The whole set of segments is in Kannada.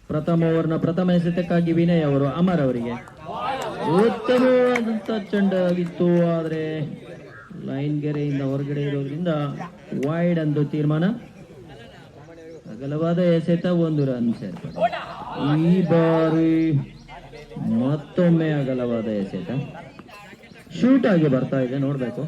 ಪ್ರಥಮ ಓವರ್ನ ಪ್ರಥಮ ಎಸೆತಕ್ಕಾಗಿ ವಿನಯ್ ಅವರು ಅಮರ್ ಅವರಿಗೆ ಉತ್ತಮವಾದಂತ ಚೆಂಡಾಗಿತ್ತು, ಆದ್ರೆ ಲೈನ್ ಗೆರೆಯಿಂದ ಹೊರಗಡೆ ಇರೋದ್ರಿಂದ ವೈಡ್ ಎಂದು ತೀರ್ಮಾನ. ಅಗಲವಾದ ಎಸೆತ, 1 ರನ್ ಸೇರ್ಪಡೆ. ಈ ಬಾರಿ ಮತ್ತೊಮ್ಮೆ ಅಗಲವಾದ ಎಸೆತ, ಶೂಟ್ ಆಗಿ ಬರ್ತಾ ಇದೆ, ನೋಡ್ಬೇಕು.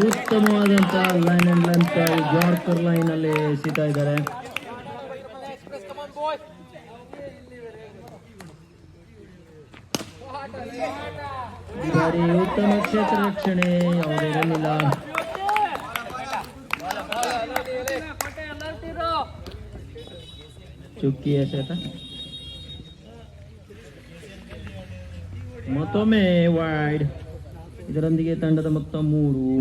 ಉತ್ತಮವಾದಂತ ಲೈನ್ ಅಂಡ್ ಲೆಂತ್ ಜಾರ್ಕರ್ ಲೈನ್ ಅಲ್ಲಿ ಎಸಿತಾ ಇದ್ದಾರೆ. ಈ ಬಾರಿ ಉತ್ತಮ ಕ್ಷೇತ್ರ ರಕ್ಷಣೆ, ಯಾವುದೇ ಇರಲಿಲ್ಲ. ಚುಕ್ಕಿ ಎಸೆತ, ಮತ್ತೊಮ್ಮೆ ವೈಡ್. ಇದರೊಂದಿಗೆ ತಂಡದ ಮೊತ್ತ 3.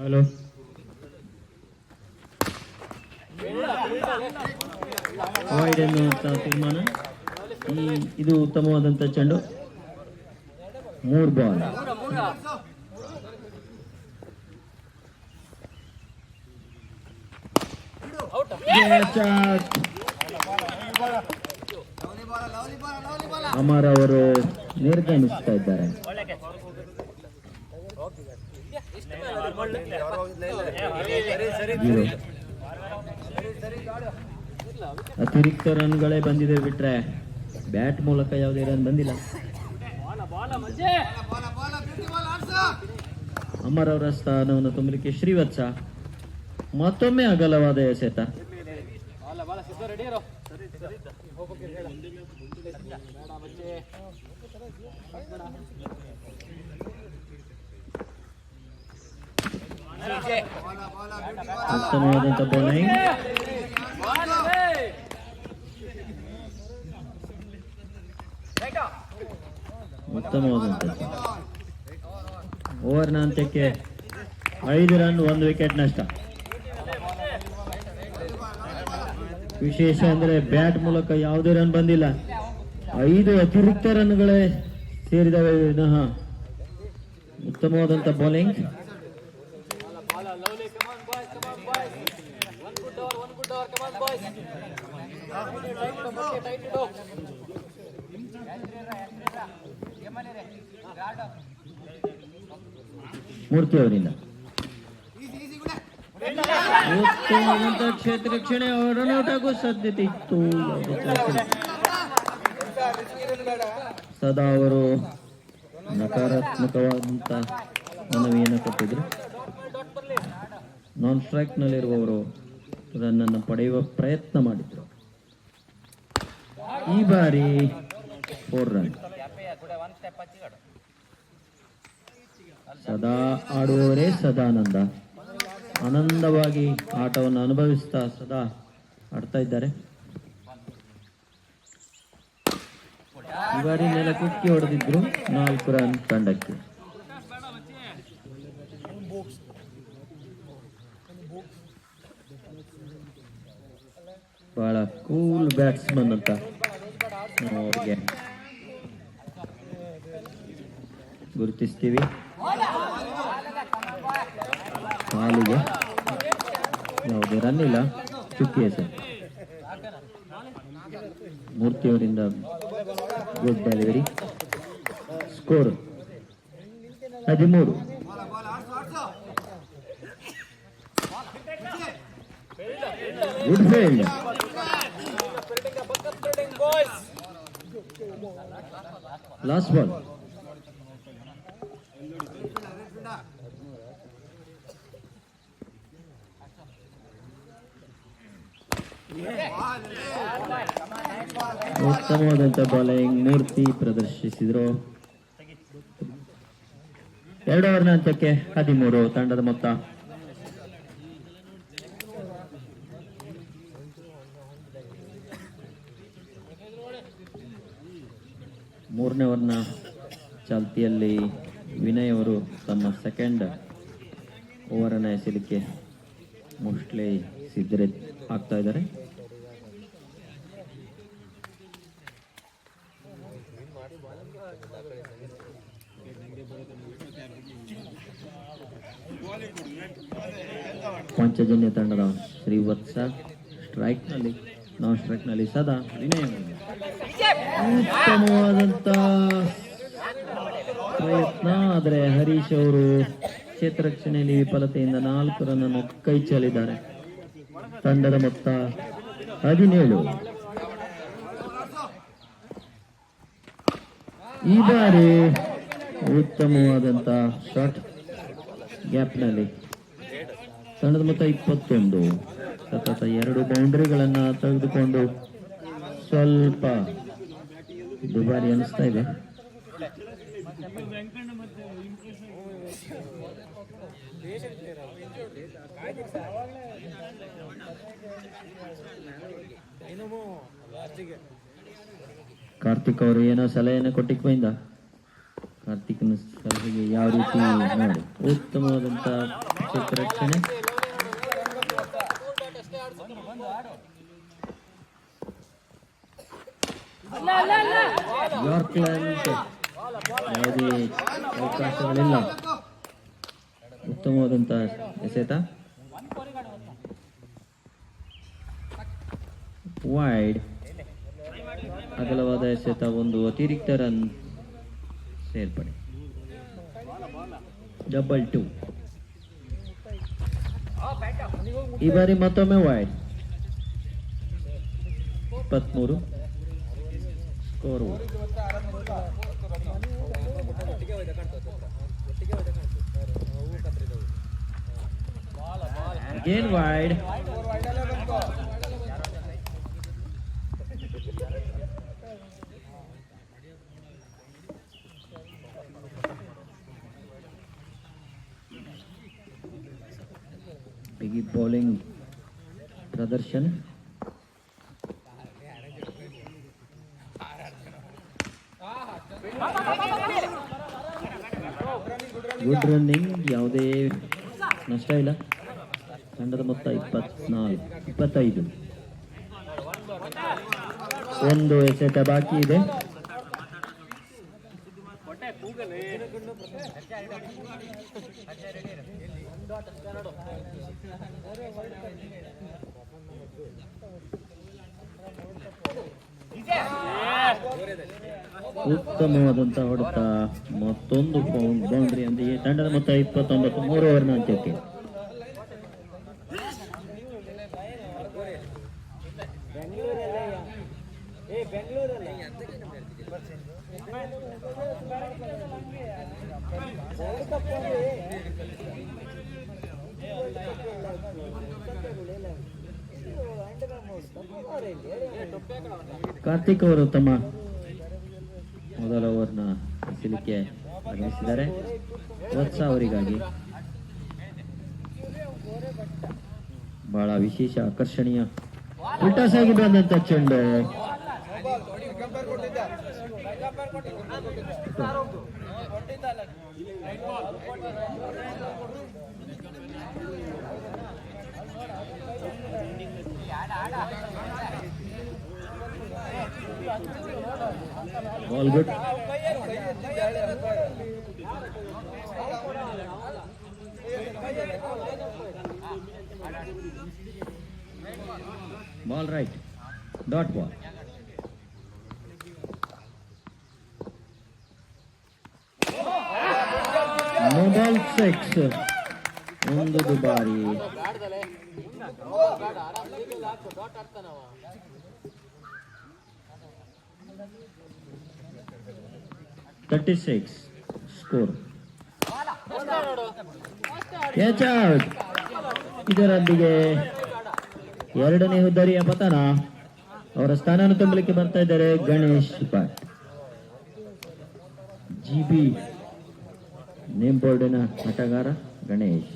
ಹಲೋ, ವೈಡ್ ಎನ್ನುವಂತ ತೀರ್ಮಾನ. ಇದು ಉತ್ತಮವಾದಂತ ಚೆಂಡು, 3 ಬಾಲ್. ಅಮರ್ ಅವರು ನಿರ್ಗಮಿಸ್ತಾ ಇದ್ದಾರೆ. ಅತಿರಿಕ್ತ ರನ್ಗಳೇ ಬಂದಿದೆ ಬಿಟ್ರೆ ಬ್ಯಾಟ್ ಮೂಲಕ ಯಾವುದೇ ರನ್ ಬಂದಿಲ್ಲ. ಅಮರ್ ಅವರ ಸ್ಥಾನವನ್ನು ತುಂಬಲಿಕ್ಕೆ ಶ್ರೀವತ್ಸ, ಮತ್ತೊಮ್ಮೆ ಅಗಲವಾದ ಎಸೆತ. ಉತ್ತಮವಾದಂತ ಬೌಲಿಂಗ್, ಉತ್ತಮವಾದಂತ ಓವರ್ನ ಅಂತ್ಯಕ್ಕೆ 5 ರನ್ 1 ವಿಕೆಟ್ ನಷ್ಟ. ವಿಶೇಷ ಅಂದ್ರೆ ಬ್ಯಾಟ್ ಮೂಲಕ ಯಾವುದೇ ರನ್ ಬಂದಿಲ್ಲ, 5 ಅತಿರಿಕ್ತ ರನ್ಗಳೇ ಸೇರಿದವೆ ವಿನಃ. ಉತ್ತಮವಾದಂತ ಬೌಲಿಂಗ್, ಮೂರ್ತಿ ಅವರಿಂದ ಉತ್ತಮವಾದಂತ ಕ್ಷೇತ್ರ ರಕ್ಷಣೆ, ರನ್ಔಟ್ ಆಗೋ ಸಾಧ್ಯತೆ ಇತ್ತು. ಸದಾ ಅವರು ನಕಾರಾತ್ಮಕವಾದಂತ ಮನವಿಯನ್ನು ಕೊಟ್ಟಿದ್ರು. ನಾನ್ ಸ್ಟ್ರೈಕ್ ನಲ್ಲಿರುವವರು ರನ್ ಅನ್ನು ಪಡೆಯುವ ಪ್ರಯತ್ನ ಮಾಡಿದ್ರು. ಈ ಬಾರಿ 4 ರನ್. ಸದಾ ಆಡುವವರೇ ಸದಾನಂದ, ಆನಂದವಾಗಿ ಆಟವನ್ನು ಅನುಭವಿಸ್ತಾ ಸದಾ ಆಡ್ತಾ ಇದ್ದಾರೆ. ಈ ಬಾರಿ ನೆಲ ಕುಕ್ಕಿ ಹೊಡೆದಿದ್ರು, 4 ರನ್ ತಂಡಕ್ಕೆ. ಬಹಳ ಕೂಲ್ ಬ್ಯಾಟ್ಸ್ಮನ್ ಅಂತ ನಾವು ಅವ್ರಿಗೆ ಗುರುತಿಸ್ತೀವಿ. ಹಾಲಿಗೆ ಯಾವುದೇ ರನ್ ಇಲ್ಲ, ಚುಕ್ಕಿ ಹೆಸರು. ಮೂರ್ತಿಯವರಿಂದ good delivery. Score 13. Good field. Last ball. ಉತ್ತಮವಾದಂತ ಬೌಲಿಂಗ್ ಮೂರ್ತಿ ಪ್ರದರ್ಶಿಸಿದ್ರು. 2 ಓವರ್ನ ಅಂತ್ಯಕ್ಕೆ 13 ತಂಡದ ಮೊತ್ತ. ಮೂರನೇ ಓವರ್ನ ಚಾಲ್ತಿಯಲ್ಲಿ ವಿನಯ್ ಅವರು ತಮ್ಮ ಸೆಕೆಂಡ್ ಓವರನ್ನು ಎಸೆಯಲಿಕ್ಕೆ ಮೋಸ್ಟ್ಲಿ ಸಿದ್ಧರೆ ಆಗ್ತಾ ಇದ್ದಾರೆ. ಪಂಚಜನ್ಯ ತಂಡದ ಶ್ರೀವತ್ಸ ಸ್ಟ್ರೈಕ್ನಲ್ಲಿ ನಾನ್ ಸ್ಟ್ರೈಕ್ನಲ್ಲಿ ಸದಾ ವಿನಯ್ ಉತ್ತಮವಾದಂತ ಪ್ರಯತ್ನ. ಆದರೆ ಹರೀಶ್ ಅವರು ಕ್ಷೇತ್ರ ರಕ್ಷಣೆಯಲ್ಲಿ ವಿಫಲತೆಯಿಂದ 4 ರನ್ ಅನ್ನು ಕೈ ಚೆಲ್ಲಿದ್ದಾರೆ. ತಂಡದ ಮೊತ್ತ 17. ಈ ಬಾರಿ ಉತ್ತಮವಾದಂತ ಶಾಟ್ ಗ್ಯಾಪ್ನಲ್ಲಿ ತಂಡದ ಮೊತ್ತ 21. ಸತತ 2 ಬೌಂಡ್ರಿಗಳನ್ನ ತೆಗೆದುಕೊಂಡು ಸ್ವಲ್ಪ ದುಬಾರಿ ಅನಿಸ್ತಾ ಇದೆ. ಕಾರ್ತಿಕ್ ಅವರು ಏನೋ ಸಲಹೆಯನ್ನು ಕೊಟ್ಟಿಕ್ ಬೈಂದ. ಕಾರ್ತಿಕ್ನ ಸಲಹೆಗೆ ಯಾವ ರೀತಿ ನೋಡಿ ಉತ್ತಮವಾದಂತ ಕ್ಷೇತ್ರ ರಕ್ಷಣೆ. ಯಾವುದೇ ಅವಕಾಶಗಳಿಲ್ಲ. ಉತ್ತಮವಾದಂತ ಎಸೆತ ವೈಡ್. ಅಗಲವಾದ ಎಸೆತ, ಒಂದು ಅತಿರಿಕ್ತ ರನ್ ಸೇರ್ಪಡೆ. 2. ಈ ಬಾರಿ ಮತ್ತೊಮ್ಮೆ wide. 23 score. Again wide. Biggie bowling ಪ್ರದರ್ಶನ. ಗುಡ್ ರನ್ನಿಂಗ್, ಯಾವುದೇ ನಷ್ಟ ಇಲ್ಲ. ತಂಡದ ಮೊತ್ತ 25. ಒಂದು ಎಸೆತ ಬಾಕಿ ಇದೆ. ಉತ್ತಮವಾದಂತಹ ಹೊಡೆತ, ಮತ್ತೊಂದು ಬೌಂಡ್ರಿ ಅಂದಿಗೆ. ತಂಡದ ಮೊತ್ತ 29. 3 ಓವರ್ನ ಅಂತ್ಯಕ್ಕೆ. ಕಾರ್ತಿಕ್ ಅವರು ತಮ್ಮ ಮೊದಲ ಓವರ್ನ ಎಸೆಯಲಿಕ್ಕೆ ಆಗಮಿಸಿದ್ದಾರೆ. ವತ್ಸ ಅವರಿಗಾಗಿ ಬಹಳ ವಿಶೇಷ ಆಕರ್ಷಣೀಯ ಉಲ್ಟಾಸಾಗಿ ಬಂದಂತ ಚೆಂಡು. All good. Ball right. Dot ball. No ball 6. ಒಂದು ದುಬಾರಿ. $36 ಸ್ಕೋರ್. Catch out. ಇದರೊಂದಿಗೆ ಎರಡನೇ ಹುದ್ದರಿಯ ಪತನ. ಅವರ ಸ್ಥಾನವನ್ನು ತುಂಬಲಿಕ್ಕೆ ಬರ್ತಾ ಇದ್ದಾರೆ ಗಣೇಶ್ ಭಟ್. GB ನೇಮ್ ಬೋರ್ಡಿನ ಆಟಗಾರ ಗಣೇಶ್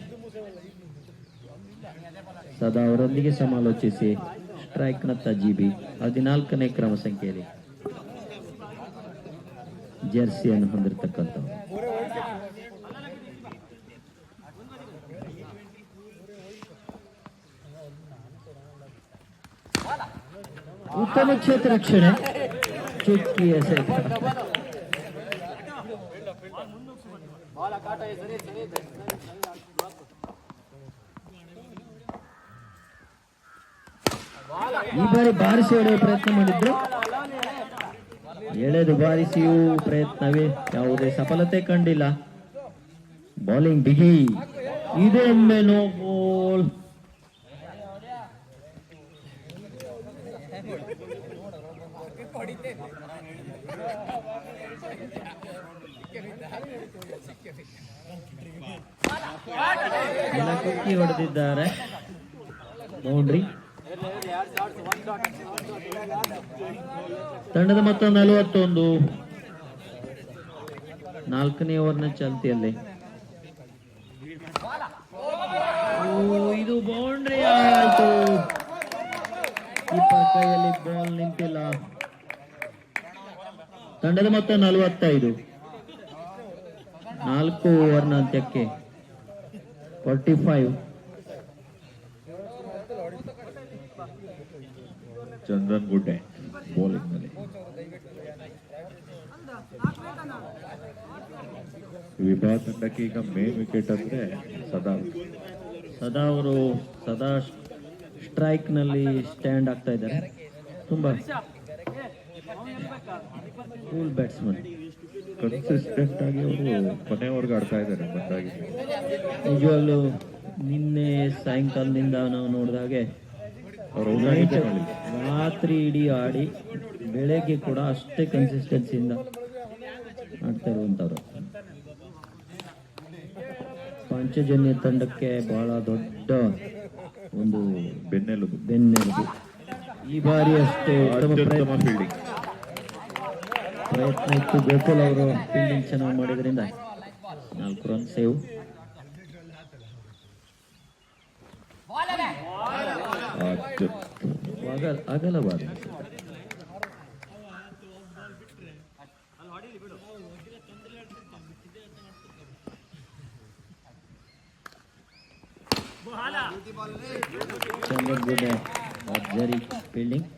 ಸದಾ ಅವರೊಂದಿಗೆ ಸಮಾಲೋಚಿಸಿ ಸ್ಟ್ರೈಕ್ ನತ್ತ GB 14ನೇ ಕ್ರಮ ಸಂಖ್ಯೆಯಲ್ಲಿ. ಜೆರ್ಸಿಯನ್ನು ಹೊಂದಿರತಕ್ಕಂಥವ್ರು. ಉತ್ತಮ ಕ್ಷೇತ್ರ ರಕ್ಷಣೆ, ಚುಕ್ಕಿ ಎಸೆತ. ಈ ಬಾರಿ ಬಾರಿಸಿ ಹೊಡೆಯುವ ಪ್ರಯತ್ನ ಮಾಡಿದ್ರು, ಎಳೆದು ಬಾರಿಸಿಯೂ ಪ್ರಯತ್ನವೇ ಯಾವುದೇ ಸಫಲತೆ ಕಂಡಿಲ್ಲ. ಬೌಲಿಂಗ್ ಬಿಗಿ, ಇದೊಮ್ಮೆ ನೋ ಬಾಲ್. ಕುಕ್ಕಿ ಹೊಡೆದಿದ್ದಾರೆ, ಬೌಂಡ್ರಿ. ತಂಡದ ಮೊತ್ತ 41. 4ನೇ ಓವರ್ನ ಚಾಲ್ತಿಯಲ್ಲಿ. ಇದು ಬೌಂಡ್ರಿ ಆಯಿತು. ಕೀಪರ್ ಕೈಯಲ್ಲಿ ಬಾಲ್ ನಿಂತಿಲ್ಲ. ತಂಡದ ಮೊತ್ತ 45. 4 ಓವರ್ನ ಅಂತ್ಯಕ್ಕೆ 45. ಚಂದ್ರನ್ ಗುಡ್ಡೆ ಬೌಲಿಂಗ್ ನಲ್ಲಿ. ವಿಭಾ ತಂಡಕ್ಕೆ ಈಗ ಮೇನ್ ವಿಕೆಟ್ ಅಂದ್ರೆ ಸದಾ ಅವರು ಸ್ಟ್ರೈಕ್ ನಲ್ಲಿ ಸ್ಟ್ಯಾಂಡ್ ಆಗ್ತಾ ಇದ್ದಾರೆ. ತುಂಬಾ ಕೂಲ್ ಬ್ಯಾಟ್ಸ್ಮನ್, ಕನ್ಸಿಸ್ಟೆಂಟ್ ಆಗಿ ಅವರು ಕೊನೆವರೆಗೂ ಆಡ್ತಾ ಇದ್ದಾರೆ. ಬಂದಾಗಿ ನಿಜವಾಗ್ಲೂ ನಿನ್ನೆ ಸಾಯಂಕಾಲದಿಂದ ನಾವು ನೋಡಿದಾಗೆ ಅವರು ರಾತ್ರಿ ಇಡೀ ಆಡಿ ಬೆಳಗ್ಗೆ ಕೂಡ ಅಷ್ಟೇ ಕನ್ಸಿಸ್ಟೆನ್ಸಿಯಿಂದ ಆಡ್ತಾ ಇರುವಂತವ್ರು. ಪಾಂಚಜನ್ಯ ತಂಡಕ್ಕೆ ಬಹಳ ದೊಡ್ಡ ಒಂದು ಬೆನ್ನೆಲುಬು. ಈ ಬಾರಿ ಅಷ್ಟೇ ಪ್ರಯತ್ನ ಇತ್ತು. ಗೋಕುಲ್ ಅವರು ಫೀಲ್ಡಿಂಗ್ ಚೆನ್ನಾಗಿ ಮಾಡಿದ್ರಿಂದ 4 ರನ್ ಸೇವ್. ಅಗಲವಾದ ಚಂದನ್ ಗುಡ್ಡೆ ಭರ್ಜರಿ ಫೀಲ್ಡಿಂಗ್.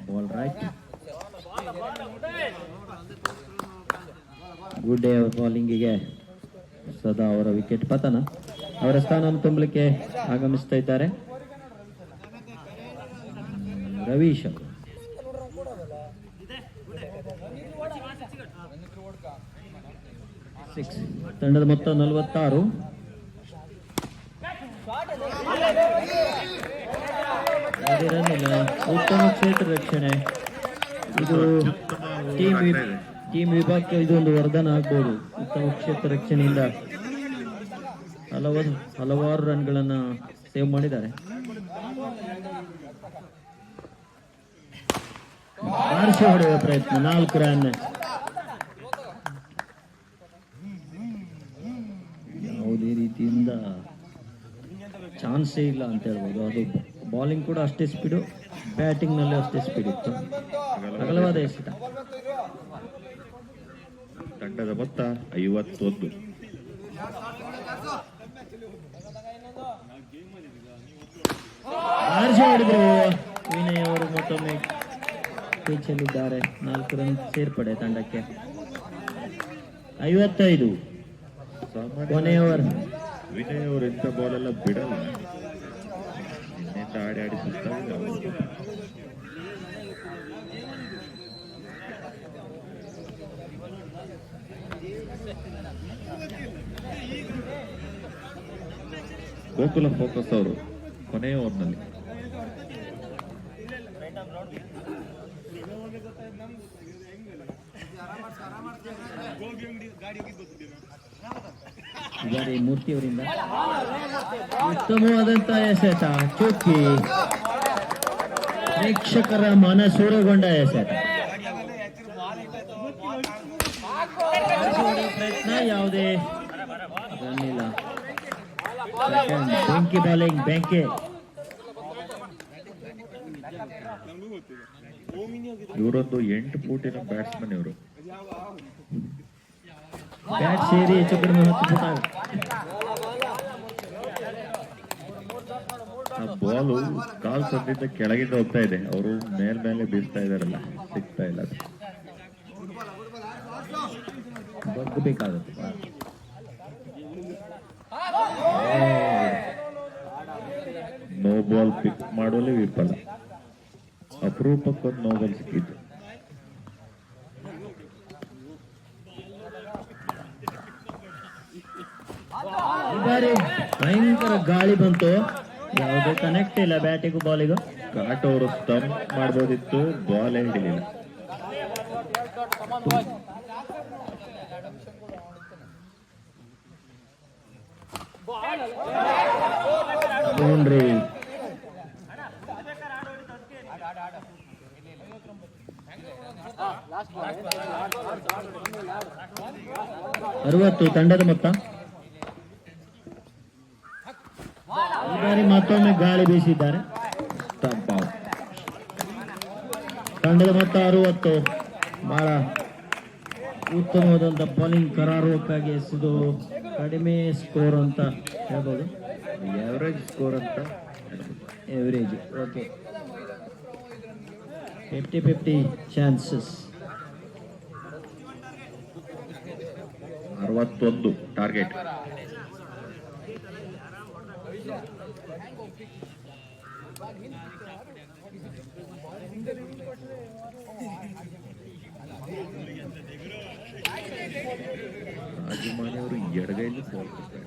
Ball right. ಗುಡ್ಡೆ ಅವರ ಬೌಲಿಂಗಿಗೆ ಸದಾ ಅವರ ವಿಕೆಟ್ ಪತನ. ಅವರ ಸ್ಥಾನವನ್ನು ತುಂಬಲಿಕ್ಕೆ ಆಗಮಿಸ್ತಾ ಇದ್ದಾರೆ ರವೀಶ್. ತಂಡದ ಮೊತ್ತ 46. ಉತ್ತಮ ಕ್ಷೇತ್ರ ರಕ್ಷಣೆ. ಇದು ಟೀಮ್ ವಿಭಾಗಕ್ಕೆ ಇದೊಂದು ವರದಾನ ಆಗ್ಬೋದು. ಉತ್ತಮ ಕ್ಷೇತ್ರ ರಕ್ಷಣೆಯಿಂದ ಹಲವಾರು ರನ್ಗಳನ್ನ ಸೇವ್ ಮಾಡಿದ್ದಾರೆ. ಬಾರಿಸಿ ಹೊಡೆಯುವ ಪ್ರಯತ್ನ, 4 ರನ್. ಯಾವುದೇ ರೀತಿಯಿಂದ ಚಾನ್ಸೇ ಇಲ್ಲ ಅಂತ ಹೇಳ್ಬೋದು. ಅದು ಬೌಲಿಂಗ್ ಕೂಡ ಅಷ್ಟೇ ಸ್ಪೀಡು, ಬ್ಯಾಟಿಂಗ್ ನಲ್ಲಿ ಅಷ್ಟೇ ಸ್ಪೀಡ್ ಇತ್ತು. ಅಗಲವಾದ ಎಸೆತ. ತಂಡದ ಮೊತ್ತ 51. ಬಾರಿಸಿ ಹೊಡೆದ್ರು. ವಿನಯ್ ಅವರು ಮತ್ತೊಮ್ಮೆ ಪಿಚ್ಚಲ್ಲಿದ್ದಾರೆ. 4 ರನ್ ಸೇರ್ಪಡೆ ತಂಡಕ್ಕೆ. 55. ಕೊನೆ ಓವರ್. ವಿನಯ್ ಅವರು ಇಂಥ ಬಾಲ್ ಎಲ್ಲ ಬಿಡಲ್ಲ. ನಿನ್ನೆಯಿಂದ ಆಡಿ ಸುಸ್ತಾಗಿಲ್ಲ. ಗೋಕುಲ ಫೋಕಸ್ ಅವರು ಕೊನೆಯ ಓವರ್ನಲ್ಲಿ ಮೂರ್ತಿ ಅವರಿಂದ ಉತ್ತಮವಾದಂತಹ ಎಸೆತ. ಚುಕ್ಕಿ ಪ್ರೇಕ್ಷಕರ ಮನ ಸೂರೆಗೊಂಡ ಎಸೆತ. ಪ್ರಯತ್ನ ಯಾವುದೇ ರನ್ ಇಲ್ಲ. ಬೆಂಕಿ ಬಾಲಿಂಗ್ ಬೆಂಕಿ. ಇವರೊಂದು 8 ಫೂಟಿನ ಬ್ಯಾಟ್ಸ್ಮನ್ ಇವರು. ಬ್ಯಾಟ್ ಸೇರಿ ಹೆಚ್ಚು ಕಡಿಮೆ 10 ಫುಟ್ ಆಗುತ್ತೆ. ಆ ಬಾಲು ಕಾಲ್ ಸಂದಿಂದ ಕೆಳಗಿಂದ ಹೋಗ್ತಾ ಇದೆ, ಅವರು ಮೇಲ್ಮೇಲೆ ಬೀಳ್ತಾ ಇದಾರಲ್ಲ, ಸಿಗ್ತಾ ಇಲ್ಲ. ಬಗ್ಗಬೇಕಾಗುತ್ತೆ. ನೋ ಬಾಲ್ ಪಿಕ್ ಮಾಡುವಲ್ಲಿ ವಿಫಲ. ಅಪರೂಪಕ್ಕೊಂದು ನೋ ಬಾಲ್ ಸಿಕ್ಕಿತ್ತು. ಈ ಬಾರಿ ಭಯಂಕರ ಗಾಳಿ ಬಂತು, ಯಾವುದೇ ಕನೆಕ್ಟ್ ಇಲ್ಲ ಬ್ಯಾಟಿಗೂ ಬಾಲಿಗೂ. ಕಾಟ್ ಅವರು ಸ್ಟಂಪ್ ಮಾಡ್ಬೋದಿತ್ತು, ಬಾಲೇ ಹಿಡಿಲಿಲ್ಲ. ಬೌಂಡ್ರಿ. ಅರವತ್ತು ತಂಡದ ಮೊತ್ತ. ಈ ಬಾರಿ ಮತ್ತೊಮ್ಮೆ ಗಾಳಿ ಬೀಸಿದ್ದಾರೆ. Stump out. ತಂಡದ ಮೊತ್ತ 60. ಬಹಳ ಉತ್ತಮವಾದಂಥ ಬೌಲಿಂಗ್ ಕರಾರುವಕ್ಕಾಗಿ ಎಸೆದು ಕಡಿಮೆ ಸ್ಕೋರ್ ಅಂತ ಹೇಳ್ಬೋದು. ಎವರೇಜ್ ಸ್ಕೋರ್ ಅಂತ. Average okay. 50-50 ಚಾನ್ಸಸ್. 61 ಟಾರ್ಗೆಟ್. ರಾಜಮಾನಿ ಅವರು ಎಡಗೈಲಿ ಬಾಲ್ ಕೊಡ್ತಾರೆ.